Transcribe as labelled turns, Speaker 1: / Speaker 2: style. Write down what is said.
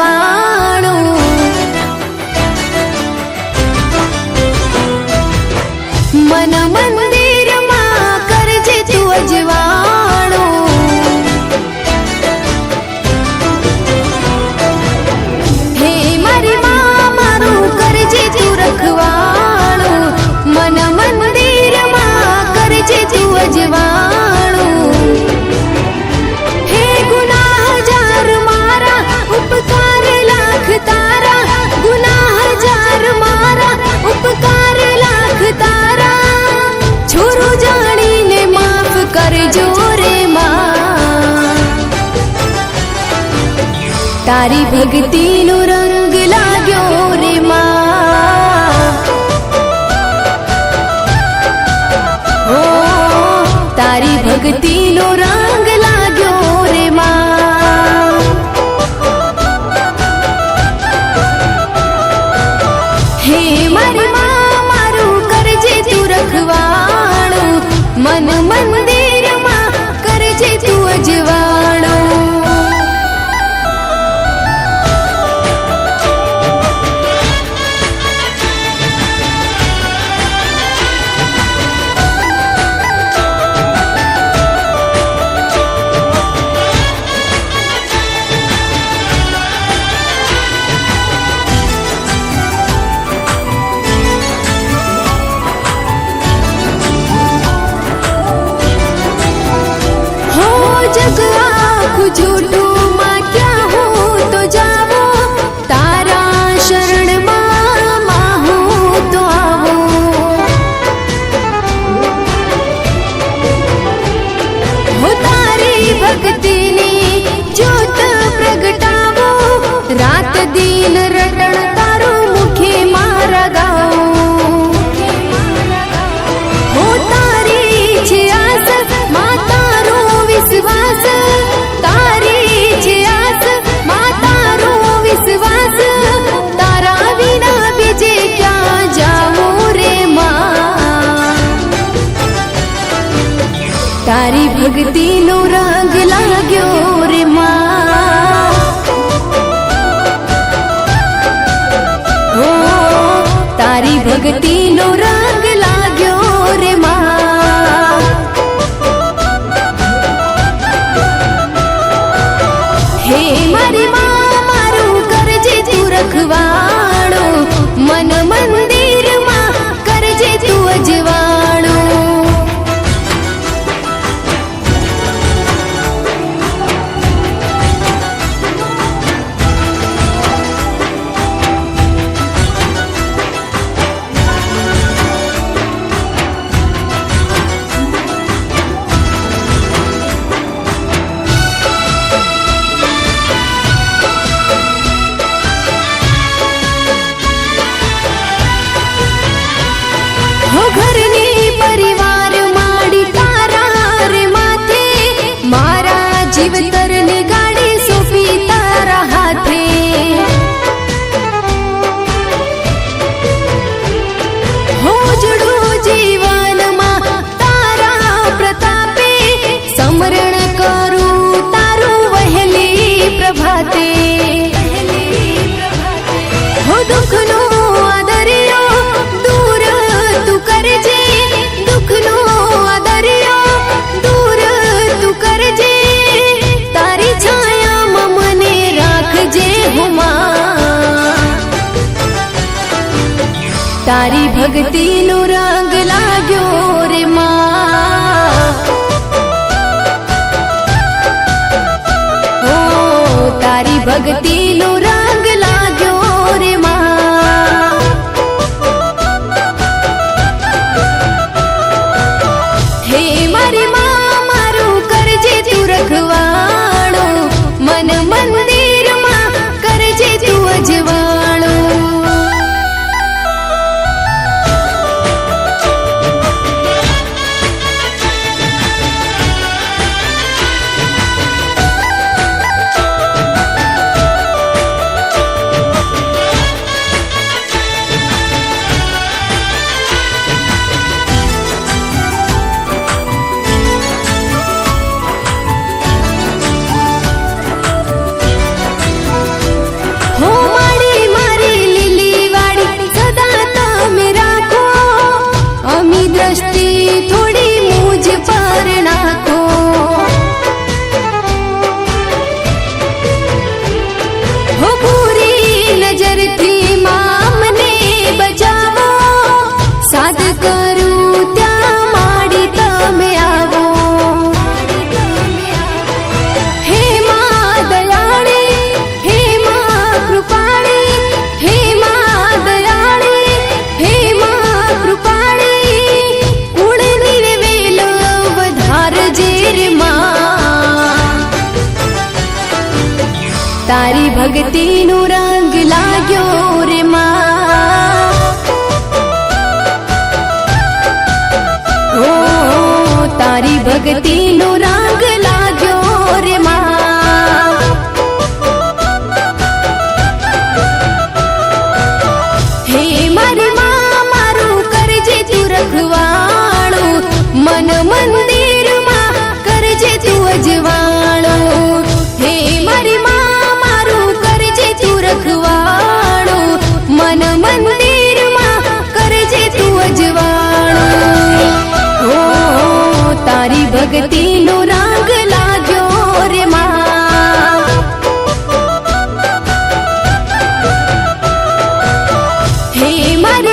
Speaker 1: અજવાળું મન મંદિરમાં કરજે તું અજવાળું હે મારી માં મારું કરજે તું રખવાળું મન મંદિરમાં કરજે તું અજવાળું હે ગુનાહ હજાર મારા ઉપકાર લાખ તારા ગુનાહ હજાર મારા ઉપકાર લાખ તારા છોરું જાણીને માફ કરજો રે માં તારી ભક્તિનો રંગ લાગ્યો રે માં ઓ તારી ભક્તિનો રંગ લાગ્યો રે માં હે મારી માં મારું કરજે તું રખવાળું મન મંદિરમાં કરજે તું અજવાળું जग आँखों झूठों माँ क्या हो तो जावो तारा शरण माँ हो तो आवो हो तारी भक्ति ની જ્યોત પ્રગટાવો રાત દિન રટણ તારું મુખે મારા ગાઓ હો તારી છે આસ માં તારો વિશ્વાસ તારી છે આસ માં તારો વિશ્વાસ તારા વિના બીજે ક્યાં જાવું રે માં તારી ભક્તિનો રંગ લાગ્યો રે માં ઓ તારી ભક્તિનો રંગ લાગ્યો રે માં હે મારી માં મારું કરજે તું રખવાળું મન મંદિરમાં કરજે તું અજવાળું હો ઘરની પરિવાર માડી તારા રે માથે મારા જીવતરની ગાડી સોંપી તારા હાથે હો જડું જીવનમાં તારા પ્રતાપે સમરણ કરું તારું વહેલી પ્રભાતે હો દુઃખનો આદર્યો દૂર તું કરજે દુઃખનો આદર્યો દૂર તું કરજે તારી છાયામાં મને રાખજે હુમા તારી ભક્તિનો રંગ લાગ્યો રે માં ઓ તારી ભક્તિનો રંગ લાગ્યો રે માં હે મારી માં મારું કરજે તું રખવાળું મન મંદિરમાં કરજે તું અજવાળું તારી ભક્તિનો રંગ લાગ્યો રે માં ઓ તારી ભક્તિનો રંગ લાગ્યો રે માં હે મારી માં મારું કરજે તું રખવાળું મન મંદિરમાં કરજે તું અજવાળું હે મારી માં મારું કરજે તું રખવાળું મન મંદિરમાં કરજે તું અજવાળું ઓ તારી ભક્તિનો રંગ લાગ્યો રે માં હે મારી